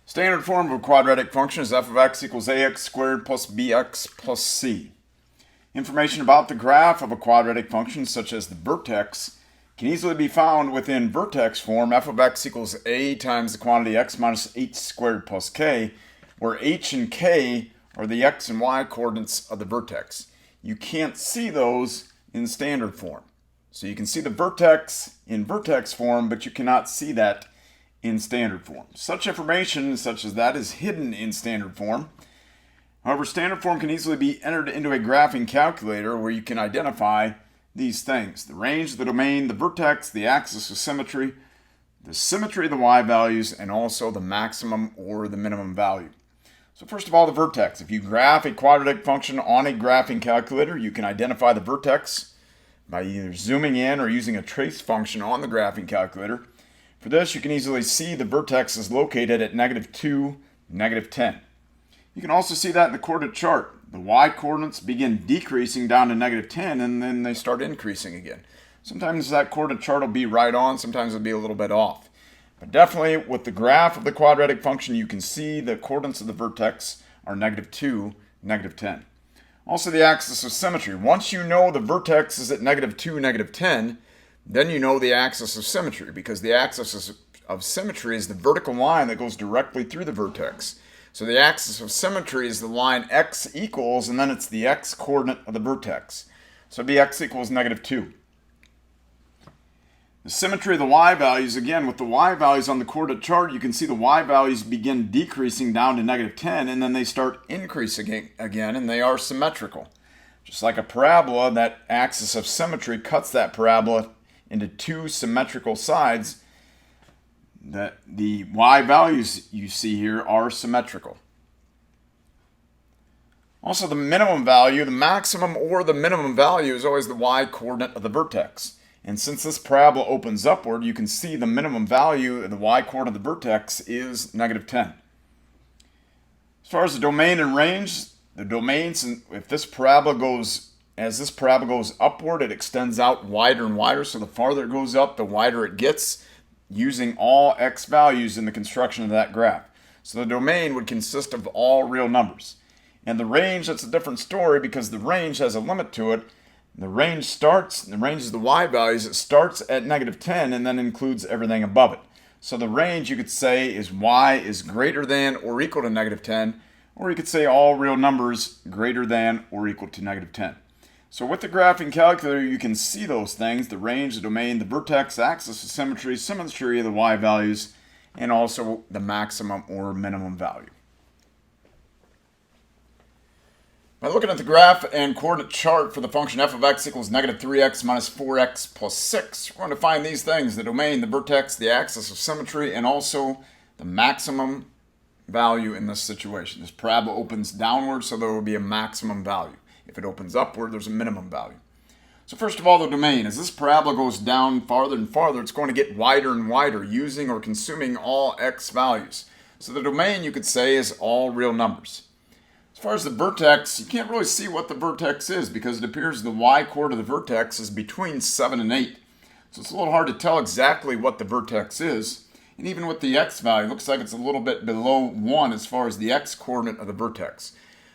Standard form of a quadratic function is f of x equals ax squared plus bx plus c. Information about the graph of a quadratic function, such as the vertex, can easily be found within vertex form f of x equals a times the quantity x minus h squared plus k, where h and k are the x and y coordinates of the vertex. You can't see those in standard form. So you can see the vertex in vertex form, but you cannot see that in standard form. Such information such as that is hidden in standard form. However, standard form can easily be entered into a graphing calculator where you can identify these things: the range, the domain, the vertex, the axis of symmetry, the symmetry of the y values, and also the maximum or the minimum value. So first of all, the vertex. If you graph a quadratic function on a graphing calculator, you can identify the vertex by either zooming in or using a trace function on the graphing calculator. For this, you can easily see the vertex is located at -2, -10. You can also see that in the coordinate chart. The y-coordinates begin decreasing down to -10, and then they start increasing again. Sometimes that coordinate chart will be right on, sometimes it'll be a little bit off. But definitely with the graph of the quadratic function, you can see the coordinates of the vertex are -2, -10. Also the axis of symmetry. Once you know the vertex is at -2, -10, then you know the axis of symmetry, because the axis of symmetry is the vertical line that goes directly through the vertex. So the axis of symmetry is the line x equals, and then it's the x coordinate of the vertex. So it'd be x equals -2. The symmetry of the y values, again, with the y values on the coordinate chart, you can see the y values begin decreasing down to -10, and then they start increasing again, and they are symmetrical. Just like a parabola, that axis of symmetry cuts that parabola into two symmetrical sides. That the y values you see here are symmetrical. Also, the minimum value, the maximum or the minimum value, is always the y coordinate of the vertex. And since this parabola opens upward, you can see the minimum value of the y coordinate of the vertex is -10. As far as the domain and range, the domains, if this parabola goes, as this parabola goes upward, it extends out wider and wider. So the farther it goes up, the wider it gets, using all x values in the construction of that graph. So the domain would consist of all real numbers. And the range, that's a different story, because the range has a limit to it. The range is the y values, it starts at -10 and then includes everything above it. So the range, you could say, is y is greater than or equal to -10, or you could say all real numbers greater than or equal to -10. So with the graphing calculator, you can see those things: the range, the domain, the vertex, axis of symmetry, symmetry of the y values, and also the maximum or minimum value. By looking at the graph and coordinate chart for the function f of x equals -3x minus 4x plus 6, we're going to find these things: the domain, the vertex, the axis of symmetry, and also the maximum value in this situation. This parabola opens downward, so there will be a maximum value. If it opens upward, there's a minimum value. So first of all, the domain. As this parabola goes down farther and farther, it's going to get wider and wider, using or consuming all x values. So the domain, you could say, is all real numbers. As far as the vertex, you can't really see what the vertex is, because it appears the y-coordinate of the vertex is between 7 and 8. So it's a little hard to tell exactly what the vertex is. And even with the x value, it looks like it's a little bit below 1 as far as the x-coordinate of the vertex.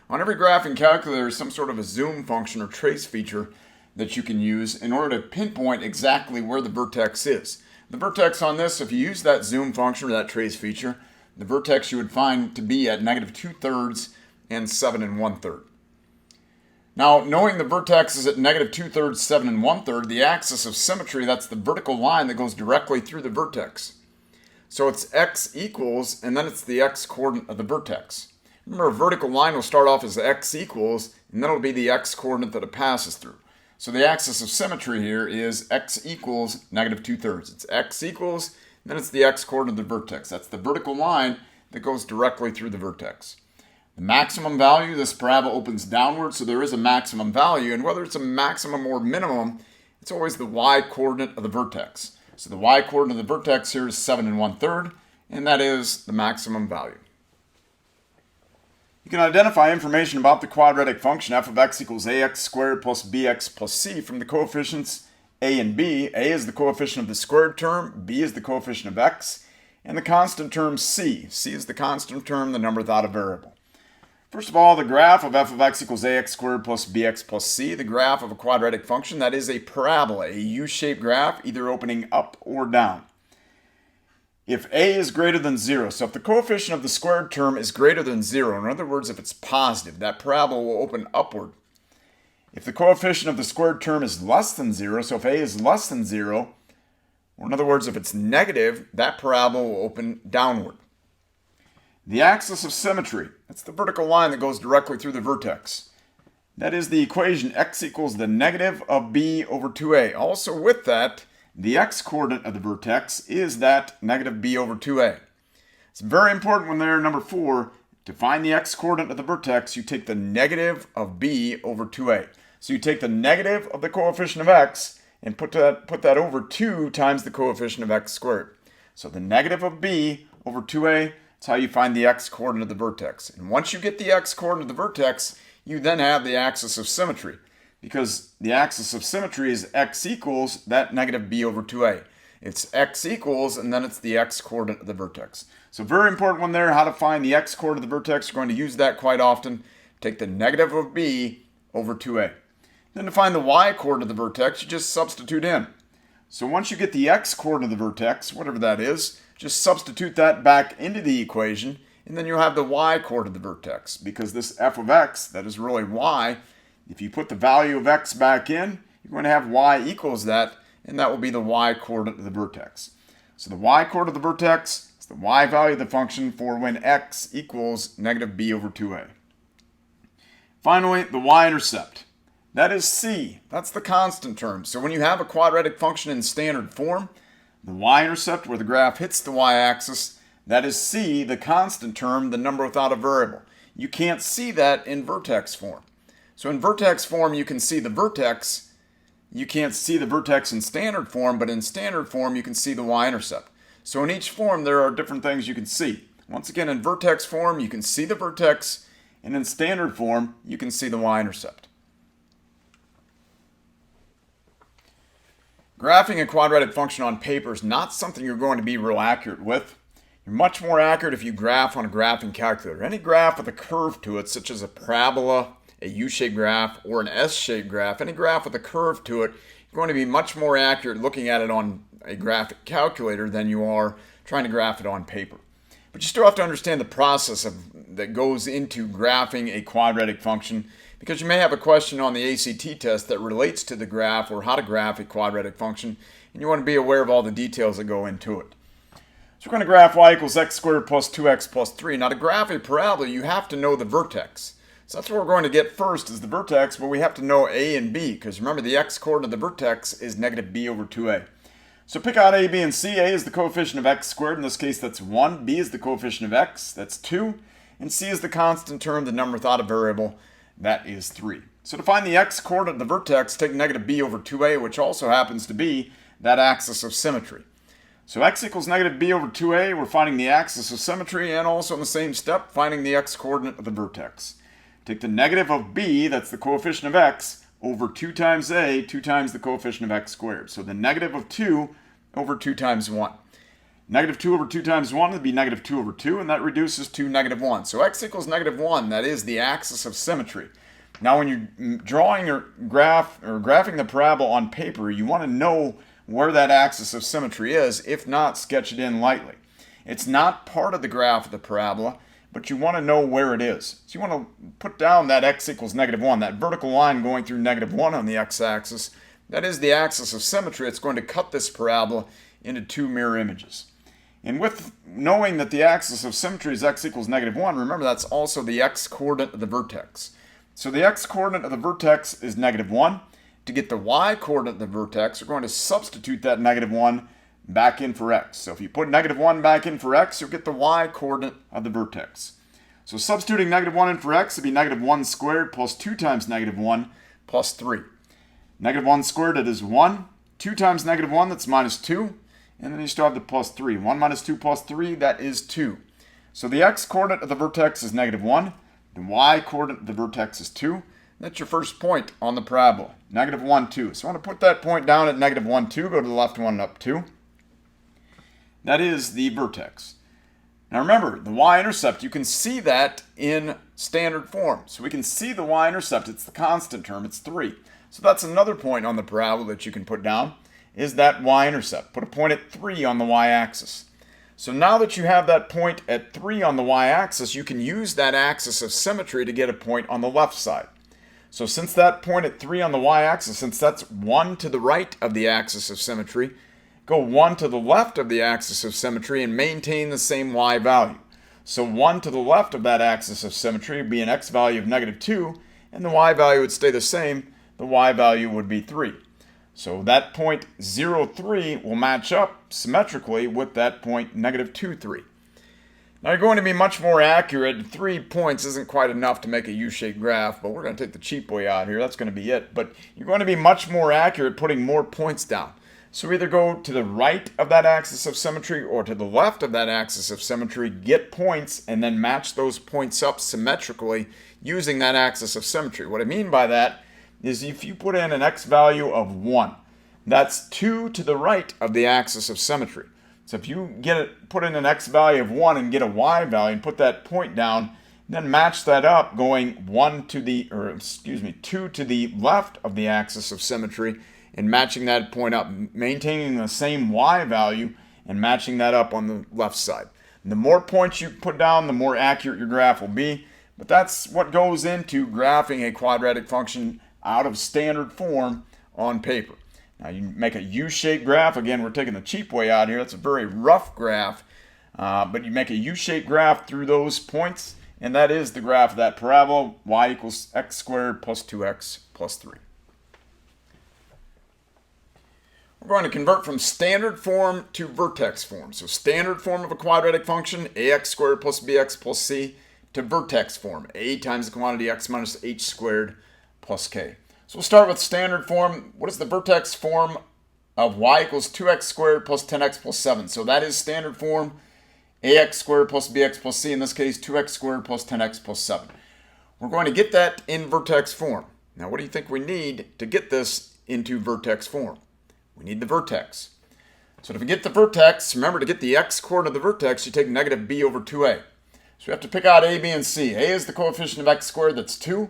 On every graphing calculator, there's some sort of a zoom function or trace feature that you can use in order to pinpoint exactly where the vertex is. The vertex on this, if you use that zoom function or that trace feature, the vertex you would find to be at -2/3 and 7 1/3. Now, knowing the vertex is at -2/3, 7 1/3, the axis of symmetry, that's the vertical line that goes directly through the vertex. So it's x equals, and then it's the x coordinate of the vertex. Remember, a vertical line will start off as x equals, and then it'll be the x coordinate that it passes through. So the axis of symmetry here is x equals -2/3. It's x equals, and then it's the x coordinate of the vertex. That's the vertical line that goes directly through the vertex. The maximum value, this parabola opens downward, so there is a maximum value, and whether it's a maximum or minimum, it's always the y coordinate of the vertex. So the y coordinate of the vertex here is 7 1/3, and that is the maximum value. You can identify information about the quadratic function f of x equals ax squared plus bx plus c from the coefficients a and b. A is the coefficient of the squared term, b is the coefficient of x, and the constant term c. C is the constant term, the number without a variable. First of all, the graph of f of x equals ax squared plus bx plus c, the graph of a quadratic function, that is a parabola, a U-shaped graph, either opening up or down. If a is greater than 0, so if the coefficient of the squared term is greater than 0, in other words, if it's positive, that parabola will open upward. If the coefficient of the squared term is less than 0, so if a is less than 0, or in other words, if it's negative, that parabola will open downward. The axis of symmetry, that's the vertical line that goes directly through the vertex. That is the equation x equals the negative of b over 2a. Also with that, the x-coordinate of the vertex is that negative b over 2a. It's very important when they're number 4, to find the x-coordinate of the vertex, you take the negative of b over 2a. So you take the negative of the coefficient of x and put that over 2 times the coefficient of x squared. So the negative of b over 2a, that's how you find the x-coordinate of the vertex. And once you get the x-coordinate of the vertex, you then have the axis of symmetry, because the axis of symmetry is x equals that negative b over 2a. It's x equals, and then it's the x-coordinate of the vertex. So very important one there, how to find the x-coordinate of the vertex. You're going to use that quite often. Take the negative of b over 2a. Then to find the y-coordinate of the vertex, you just substitute in. So once you get the x-coordinate of the vertex, whatever that is, just substitute that back into the equation, and then you'll have the y-coordinate of the vertex. Because this f of x, that is really y, if you put the value of x back in, you're going to have y equals that, and that will be the y-coordinate of the vertex. So the y-coordinate of the vertex is the y value of the function for when x equals negative b over 2a. Finally, the y-intercept. That is c. That's the constant term. So when you have a quadratic function in standard form, the y-intercept, where the graph hits the y-axis, that is c, the constant term, the number without a variable. You can't see that in vertex form. So in vertex form, you can see the vertex. You can't see the vertex in standard form, but in standard form, you can see the y-intercept. So in each form, there are different things you can see. Once again, in vertex form, you can see the vertex, and in standard form, you can see the y-intercept. Graphing a quadratic function on paper is not something you're going to be real accurate with. You're much more accurate if you graph on a graphing calculator. Any graph with a curve to it, such as a parabola, a U-shaped graph, or an S-shaped graph, any graph with a curve to it, you're going to be much more accurate looking at it on a graphic calculator than you are trying to graph it on paper. But you still have to understand the process that goes into graphing a quadratic function, because you may have a question on the ACT test that relates to the graph or how to graph a quadratic function, and you want to be aware of all the details that go into it. So we're going to graph y equals x squared plus 2x plus 3. Now to graph a parabola, you have to know the vertex. So that's what we're going to get first, is the vertex, but we have to know a and b, because remember the x-coordinate of the vertex is negative b over 2a. So pick out a, b, and c. A is the coefficient of x squared, in this case that's 1. B is the coefficient of x, that's 2. And c is the constant term, the number without a variable, that is 3. So to find the x-coordinate of the vertex, take negative b over 2a, which also happens to be that axis of symmetry. So x equals negative b over 2a, we're finding the axis of symmetry, and also in the same step, finding the x-coordinate of the vertex. Take the negative of b, that's the coefficient of x, over 2 times a, 2 times the coefficient of x squared. So the negative of 2 over 2 times 1. Negative 2 over 2 times 1 would be negative 2 over 2, and that reduces to negative 1. So x equals negative 1, that is the axis of symmetry. Now when you're drawing or graphing the parabola on paper, you want to know where that axis of symmetry is. If not, sketch it in lightly. It's not part of the graph of the parabola, but you want to know where it is. So you want to put down that x equals negative 1, that vertical line going through negative 1 on the x-axis. That is the axis of symmetry. It's going to cut this parabola into 2 mirror images. And with knowing that the axis of symmetry is x equals negative 1, remember that's also the x-coordinate of the vertex. So the x-coordinate of the vertex is negative 1. To get the y-coordinate of the vertex, we're going to substitute that negative 1 back in for x. So if you put negative 1 back in for x, you'll get the y-coordinate of the vertex. So substituting negative 1 in for x would be negative 1 squared plus 2 times negative 1 plus 3. Negative 1 squared, that is 1. 2 times negative 1, that's minus 2. And then you still have the plus 3. 1 minus 2 plus 3, that is 2. So the x-coordinate of the vertex is negative 1. The y-coordinate of the vertex is 2. That's your first point on the parabola. Negative 1, 2. So I want to put that point down at negative 1, 2. Go to the left one up 2. that is the vertex. Now remember, the y-intercept, you can see that in standard form. So we can see the y-intercept, it's the constant term, it's 3. So that's another point on the parabola that you can put down, is that y-intercept. Put a point at 3 on the y-axis. So now that you have that point at 3 on the y-axis, you can use that axis of symmetry to get a point on the left side. So since that point at 3 on the y-axis, since that's 1 to the right of the axis of symmetry, go 1 to the left of the axis of symmetry and maintain the same y value. So 1 to the left of that axis of symmetry would be an x value of -2, and the y value would stay the same. The y value would be 3. So that point 0, 3 will match up symmetrically with that point -2, 3. Now you're going to be much more accurate. 3 points isn't quite enough to make a U-shaped graph, but we're going to take the cheap way out here. That's going to be it. But you're going to be much more accurate putting more points down. So either go to the right of that axis of symmetry or to the left of that axis of symmetry, get points, and then match those points up symmetrically using that axis of symmetry. What I mean by that is if you put in an x value of 1, that's 2 to the right of the axis of symmetry. So if you put in an x value of 1 and get a y value and put that point down, then match that up going 2 to the left of the axis of symmetry, and matching that point up, maintaining the same y value and matching that up on the left side. And the more points you put down, the more accurate your graph will be. But that's what goes into graphing a quadratic function out of standard form on paper. Now you make a U-shaped graph. Again, we're taking the cheap way out here. That's a very rough graph. But you make a U-shaped graph through those points, and that is the graph of that parabola, y equals x squared plus 2x plus 3. We're going to convert from standard form to vertex form. So standard form of a quadratic function, ax squared plus bx plus c, to vertex form, a times the quantity x minus h squared plus k. So we'll start with standard form. What is the vertex form of y equals 2x squared plus 10x plus 7? So that is standard form, ax squared plus bx plus c, in this case 2x squared plus 10x plus 7. We're going to get that in vertex form. Now what do you think we need to get this into vertex form? We need the vertex. So to get the vertex, remember to get the x coordinate of the vertex, you take negative b over 2a. So we have to pick out a, b, and c. A is the coefficient of x squared, that's 2.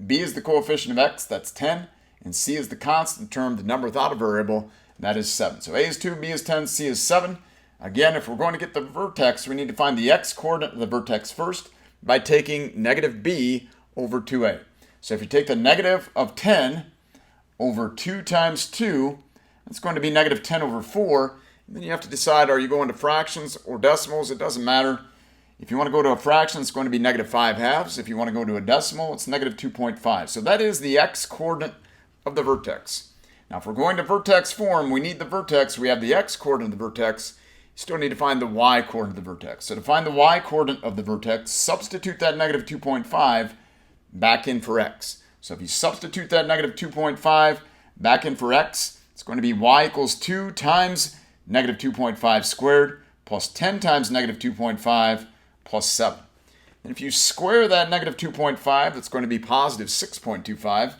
B is the coefficient of x, that's 10. And c is the constant term, the number without a variable, that is 7. So a is 2, b is 10, c is 7. Again, if we're going to get the vertex, we need to find the x coordinate of the vertex first by taking negative b over 2a. So if you take the negative of 10 over 2 times 2, it's going to be negative 10 over 4. And then you have to decide, are you going to fractions or decimals? It doesn't matter. If you want to go to a fraction, it's going to be negative 5 halves. If you want to go to a decimal, it's negative 2.5. So that is the x coordinate of the vertex. Now, if we're going to vertex form, we need the vertex. We have the x coordinate of the vertex. You still need to find the y coordinate of the vertex. So to find the y coordinate of the vertex, substitute that negative 2.5 back in for x. So if you substitute that negative 2.5 back in for x, it's going to be y equals 2 times negative 2.5 squared plus 10 times negative 2.5 plus 7. And if you square that negative 2.5, that's going to be positive 6.25.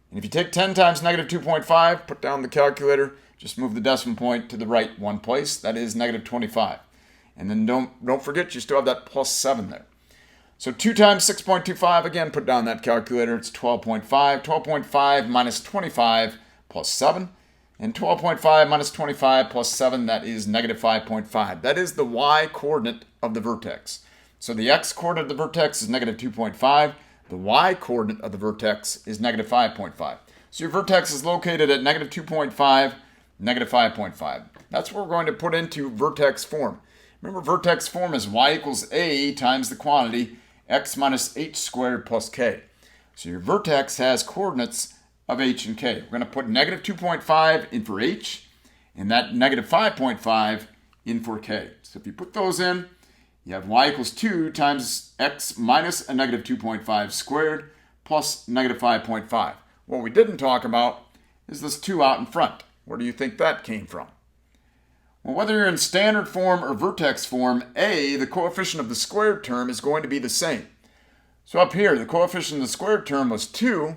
And if you take 10 times negative 2.5, put down the calculator, just move the decimal point to the right one place. That is negative 25. And then don't forget, you still have that plus 7 there. So 2 times 6.25, again, put down that calculator. It's 12.5. 12.5 minus 25 plus 7. And 12.5 minus 25 plus 7, that is negative 5.5. That is the y coordinate of the vertex. So the x coordinate of the vertex is negative 2.5. The y coordinate of the vertex is negative 5.5. So your vertex is located at negative 2.5, negative 5.5. That's what we're going to put into vertex form. Remember, vertex form is y equals a times the quantity x minus h squared plus k. So your vertex has coordinates of h and k. We're going to put negative 2.5 in for h, and that negative 5.5 in for k. So if you put those in, you have y equals 2 times x minus a negative 2.5 squared plus negative 5.5. What we didn't talk about is this 2 out in front. Where do you think that came from? Well, whether you're in standard form or vertex form, a, the coefficient of the squared term, is going to be the same. So up here, the coefficient of the squared term was 2.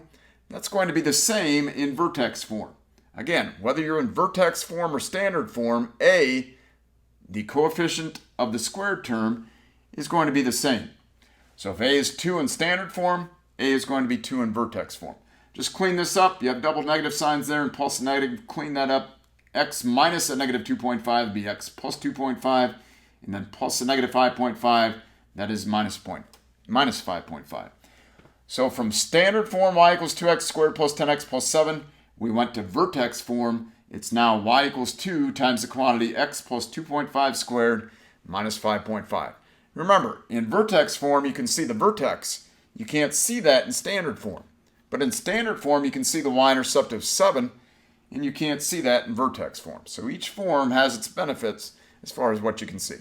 That's going to be the same in vertex form. Again, whether you're in vertex form or standard form, a, the coefficient of the squared term is going to be the same. So if a is 2 in standard form, a is going to be 2 in vertex form. Just clean this up. You have double negative signs there and plus a negative. Clean that up. X minus a negative 2.5 would be x plus 2.5. And then plus a negative 5.5, that is minus 5.5. So from standard form, y equals 2x squared plus 10x plus 7, we went to vertex form. It's now y equals 2 times the quantity x plus 2.5 squared minus 5.5. Remember, in vertex form, you can see the vertex. You can't see that in standard form. But in standard form, you can see the y-intercept of 7, and you can't see that in vertex form. So each form has its benefits as far as what you can see.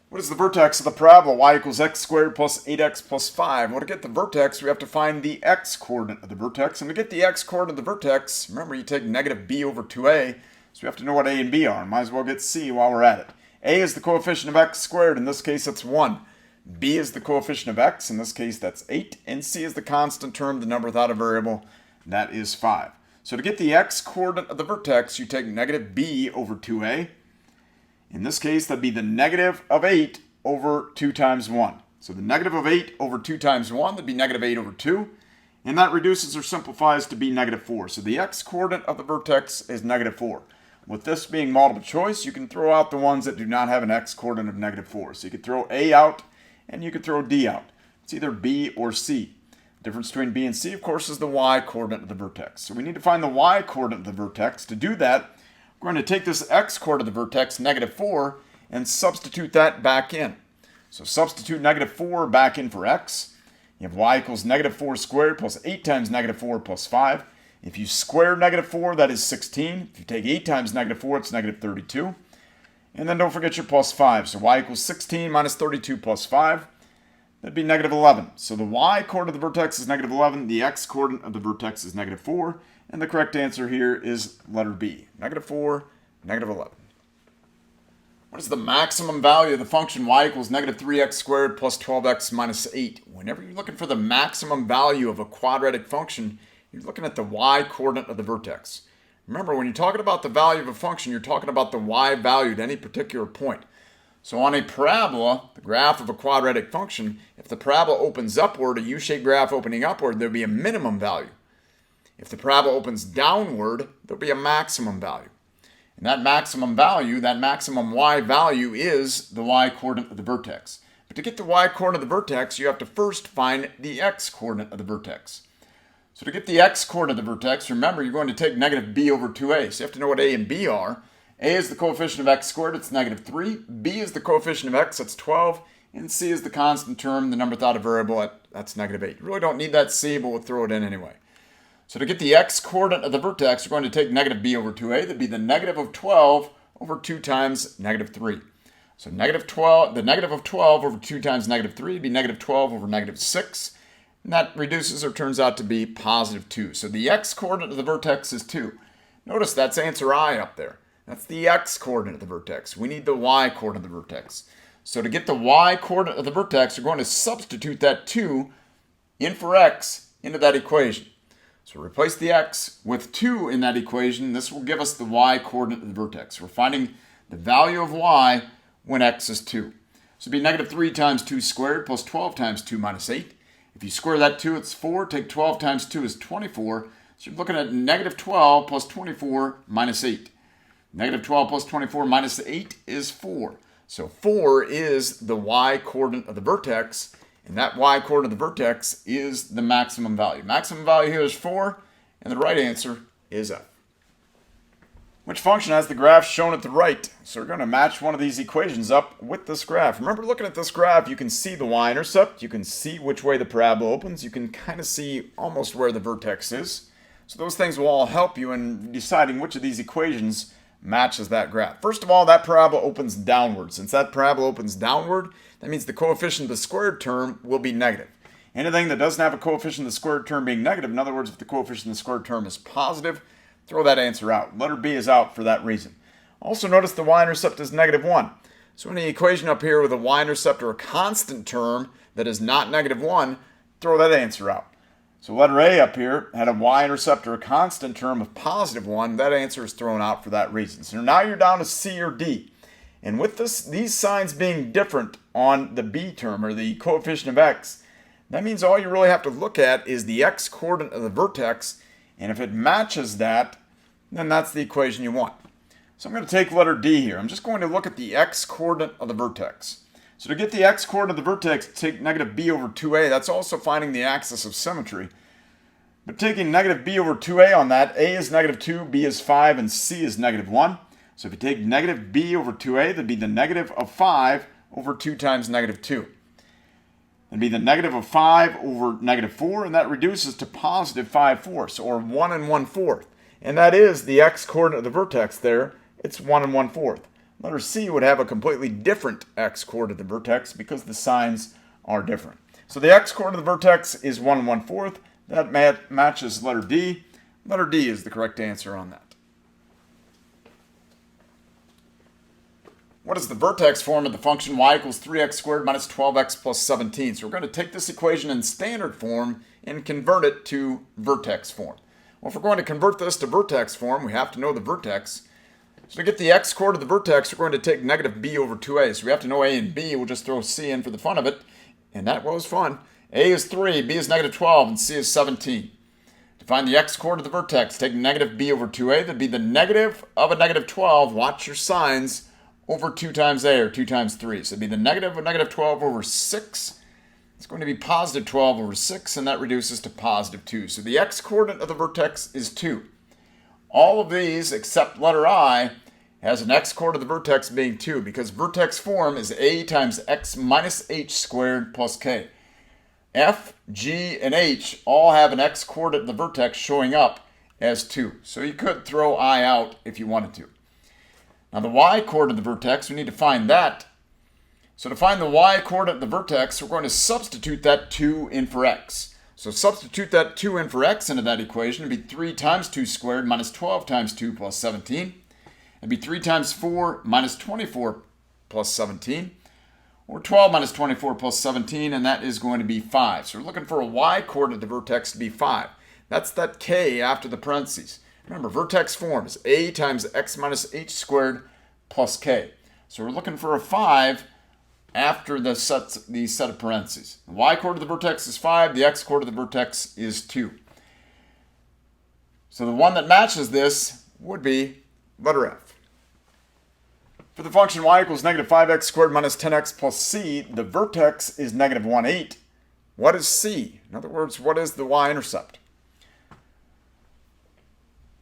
What is the vertex of the parabola? Y equals x squared plus 8x plus 5. Well, to get the vertex, we have to find the x-coordinate of the vertex. And to get the x-coordinate of the vertex, remember, you take negative b over 2a. So we have to know what a and b are. Might as well get c while we're at it. A is the coefficient of x squared. In this case, it's 1. B is the coefficient of x. In this case, that's 8. And c is the constant term, the number without a variable. That is 5. So to get the x-coordinate of the vertex, you take negative b over 2a. In this case, that'd be the negative of 8 over 2 times 1. So the negative of 8 over 2 times 1, that'd be negative 8 over 2. And that reduces or simplifies to be negative 4. So the x-coordinate of the vertex is negative 4. With this being multiple choice, you can throw out the ones that do not have an x-coordinate of negative 4. So you could throw a out, and you could throw d out. It's either b or c. The difference between b and c, of course, is the y-coordinate of the vertex. So we need to find the y-coordinate of the vertex. To do that, we're going to take this x-coordinate of the vertex, negative 4, and substitute that back in. So substitute negative 4 back in for x. You have y equals negative 4 squared plus 8 times negative 4 plus 5. If you square negative 4, that is 16. If you take 8 times negative 4, it's negative 32. And then don't forget your plus 5. So y equals 16 minus 32 plus 5. That'd be negative 11. So the y-coordinate of the vertex is negative 11. The x-coordinate of the vertex is negative 4. And the correct answer here is letter B. Negative 4, negative 11. What is the maximum value of the function y equals negative 3x squared plus 12x minus 8? Whenever you're looking for the maximum value of a quadratic function, you're looking at the y-coordinate of the vertex. Remember, when you're talking about the value of a function, you're talking about the y value at any particular point. So on a parabola, the graph of a quadratic function, if the parabola opens upward, a u-shaped graph opening upward, there'll be a minimum value. If the parabola opens downward, there'll be a maximum value. And that maximum value, that maximum y value, is the y-coordinate of the vertex. But to get the y-coordinate of the vertex, you have to first find the x-coordinate of the vertex. So to get the x-coordinate of the vertex, remember, you're going to take negative b over 2a. So you have to know what a and b are. A is the coefficient of x squared, it's negative 3. B is the coefficient of x, that's 12. And c is the constant term, the number without a variable, that's negative 8. You really don't need that c, but we'll throw it in anyway. So to get the x-coordinate of the vertex, we're going to take negative b over 2a. That'd be the negative of 12 over 2 times negative 3. So negative 12, the negative of 12 over 2 times negative 3 would be negative 12 over negative 6. And that reduces or turns out to be positive 2. So the x-coordinate of the vertex is 2. Notice that's answer I up there. That's the x-coordinate of the vertex. We need the y-coordinate of the vertex. So to get the y-coordinate of the vertex, we're going to substitute that 2 in for x into that equation. So replace the x with 2 in that equation. This will give us the y-coordinate of the vertex. We're finding the value of y when x is 2. So it'd be negative 3 times 2 squared plus 12 times 2 minus 8. If you square that 2, it's 4. Take 12 times 2 is 24. So you're looking at negative 12 plus 24 minus 8. Negative 12 plus 24 minus 8 is 4. So 4 is the y-coordinate of the vertex, and that y-coordinate of the vertex is the maximum value. Maximum value here is 4, and the right answer is F. Which function has the graph shown at the right? So we're going to match one of these equations up with this graph. Remember, looking at this graph, you can see the y-intercept. You can see which way the parabola opens. You can kind of see almost where the vertex is. So those things will all help you in deciding which of these equations matches that graph. First of all, that parabola opens downward. Since that parabola opens downward, that means the coefficient of the squared term will be negative. Anything that doesn't have a coefficient of the squared term being negative, in other words, if the coefficient of the squared term is positive, throw that answer out. Letter B is out for that reason. Also notice the y-intercept is negative 1. So any equation up here with a y-intercept or a constant term that is not negative 1, throw that answer out. So letter A up here had a y-intercept or a constant term of +1. That answer is thrown out for that reason. So now you're down to C or D. And with these signs being different on the B term, or the coefficient of x, that means all you really have to look at is the x-coordinate of the vertex, and if it matches that, then that's the equation you want. So I'm going to take letter D here. I'm just going to look at the x-coordinate of the vertex. So to get the x-coordinate of the vertex, take negative b over 2a. That's also finding the axis of symmetry. But taking negative b over 2a on that, a is negative 2, b is 5, and c is negative 1. So if you take negative b over 2a, that'd be the negative of 5 over 2 times negative 2. That'd be the negative of 5 over negative 4, and that reduces to positive 5/4, or 1 1/4. And that is the x-coordinate of the vertex there. It's 1 1/4. Letter C would have a completely different x-coordinate of the vertex because the signs are different. So the x-coordinate of the vertex is 1 1/4. That matches letter D. Letter D is the correct answer on that. What is the vertex form of the function y equals 3x squared minus 12x plus 17? So we're going to take this equation in standard form and convert it to vertex form. Well, if we're going to convert this to vertex form, we have to know the vertex. So to get the x-coordinate of the vertex, we're going to take negative b over 2a. So we have to know a and b. We'll just throw c in for the fun of it. And that was fun. A is 3, b is negative 12, and c is 17. To find the x-coordinate of the vertex, take negative b over 2a. That'd be the negative of a negative 12. Watch your signs. Over 2 times a, or 2 times 3. So it'd be the negative of negative 12 over 6. It's going to be positive 12 over 6, and that reduces to positive 2. So the x-coordinate of the vertex is 2. All of these, except letter I, has an x-coordinate of the vertex being 2, because vertex form is a times x minus h squared plus k. F, G, and h all have an x-coordinate of the vertex showing up as 2. So you could throw I out if you wanted to. Now the y-coordinate of the vertex, we need to find that. So to find the y-coordinate of the vertex, we're going to substitute that 2 in for x. So substitute that 2 in for x into that equation. It'd be 3 times 2 squared minus 12 times 2 plus 17. It'd be 3 times 4 minus 24 plus 17. Or 12 minus 24 plus 17, and that is going to be 5. So we're looking for a y-coordinate of the vertex to be 5. That's that k after the parentheses. Remember, vertex form is a times x minus h squared plus k. So we're looking for a 5 after the set of parentheses. The y-coordinate of the vertex is 5. The x-coordinate of the vertex is 2. So the one that matches this would be letter F. For the function y equals negative 5x squared minus 10x plus c, the vertex is negative 1, 8. What is c? In other words, what is the y-intercept?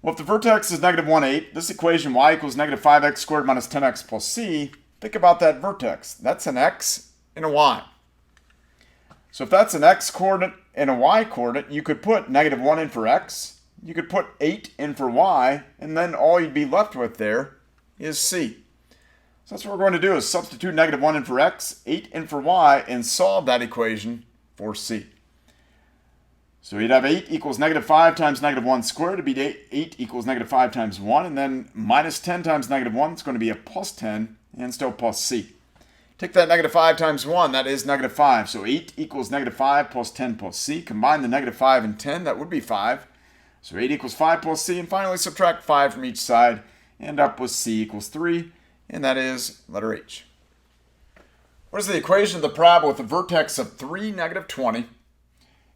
Well, if the vertex is negative 1, 8, this equation y equals negative 5x squared minus 10x plus c, think about that vertex. That's an x and a y. So if that's an x-coordinate and a y-coordinate, you could put negative 1 in for x, you could put 8 in for y, and then all you'd be left with there is c. So that's what we're going to do, is substitute negative 1 in for x, 8 in for y, and solve that equation for c. So you'd have 8 equals negative 5 times negative 1 squared. It'd be 8 equals negative 5 times 1. And then minus 10 times negative 1, it's going to be a plus 10 and still plus c. Take that negative 5 times 1, that is negative 5. So 8 equals negative 5 plus 10 plus c. Combine the negative 5 and 10, that would be 5. So 8 equals 5 plus c. And finally subtract 5 from each side. End up with c equals 3. And that is letter H. What is the equation of the parabola with a vertex of 3, negative 20?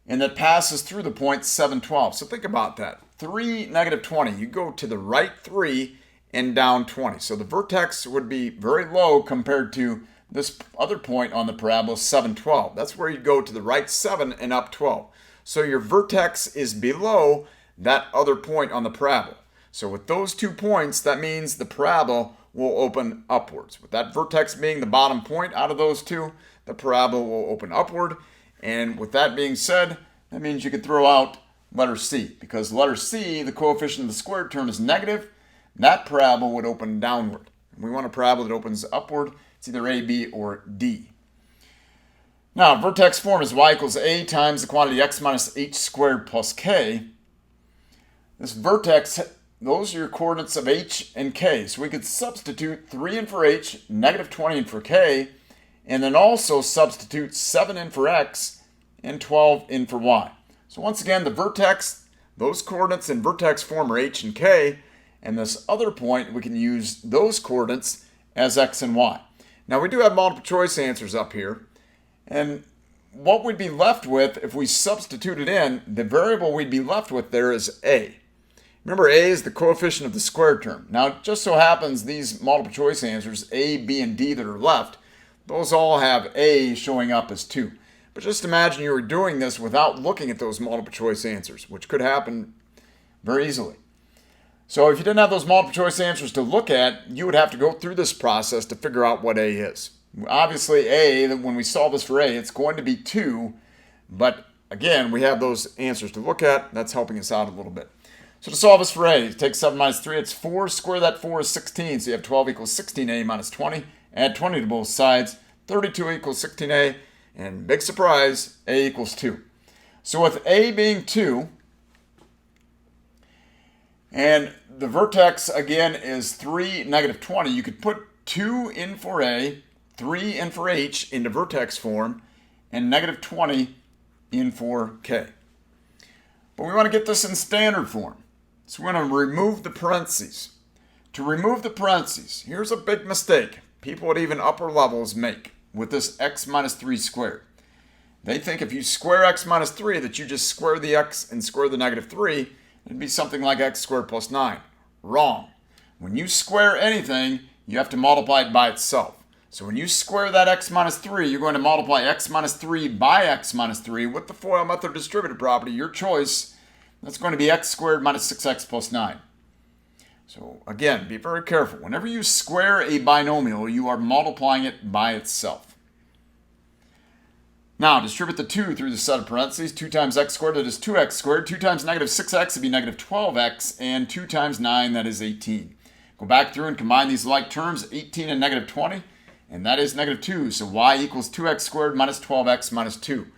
And that passes through the point 7, 12. So think about that. 3, negative 20. You go to the right 3 and down 20. So the vertex would be very low compared to this other point on the parabola, 7, 12. That's where you go to the right 7 and up 12. So your vertex is below that other point on the parabola. So with those 2 points, that means the parabola will open upwards. With that vertex being the bottom point out of those 2, the parabola will open upward. And with that being said, that means you could throw out letter C, because letter C, the coefficient of the squared term, is negative. That parabola would open downward. We want a parabola that opens upward. It's either A, B, or D. Now, vertex form is y equals a times the quantity x minus h squared plus k. This vertex, those are your coordinates of h and k. So we could substitute 3 in for h, negative 20 in for k, and then also substitute 7 in for x and 12 in for y. So once again, the vertex, those coordinates in vertex form are h and k, and this other point, we can use those coordinates as x and y. Now we do have multiple choice answers up here, and what we'd be left with if we substituted in, the variable we'd be left with there is a. Remember, a is the coefficient of the squared term. Now, it just so happens these multiple choice answers, a, b, and d that are left, those all have a showing up as 2. But just imagine you were doing this without looking at those multiple choice answers, which could happen very easily. So if you didn't have those multiple choice answers to look at, you would have to go through this process to figure out what a is. Obviously, a, when we solve this for a, it's going to be 2. But again, we have those answers to look at. That's helping us out a little bit. So to solve this for a, take 7 minus 3, it's 4. Square that 4 is 16. So you have 12 equals 16a minus 20. Add 20 to both sides. 32 equals 16a. And big surprise, a equals 2. So with a being 2, and the vertex, again, is 3, negative 20, you could put 2 in for a, 3 in for h into vertex form, and negative 20 in for k. But we want to get this in standard form. So we're going to remove the parentheses. To remove the parentheses, here's a big mistake people at even upper levels make with this x minus 3 squared. They think if you square x minus 3 that you just square the x and square the negative 3, it'd be something like x squared plus 9. Wrong. When you square anything, you have to multiply it by itself. So when you square that x minus 3, you're going to multiply x minus 3 by x minus 3 with the FOIL method distributive property, your choice. That's going to be x squared minus 6x plus 9. So again, be very careful. Whenever you square a binomial, you are multiplying it by itself. Now, distribute the 2 through the set of parentheses. 2 times x squared, that is 2x squared. 2 times negative 6x would be negative 12x. And 2 times 9, that is 18. Go back through and combine these like terms, 18 and negative 20. And that is negative 2. So y equals 2x squared minus 12x minus 2.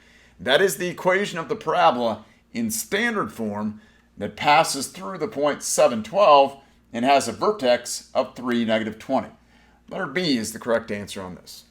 That is the equation of the parabola in standard form that passes through the point 712 and has a vertex of 3, negative 20. Letter B is the correct answer on this.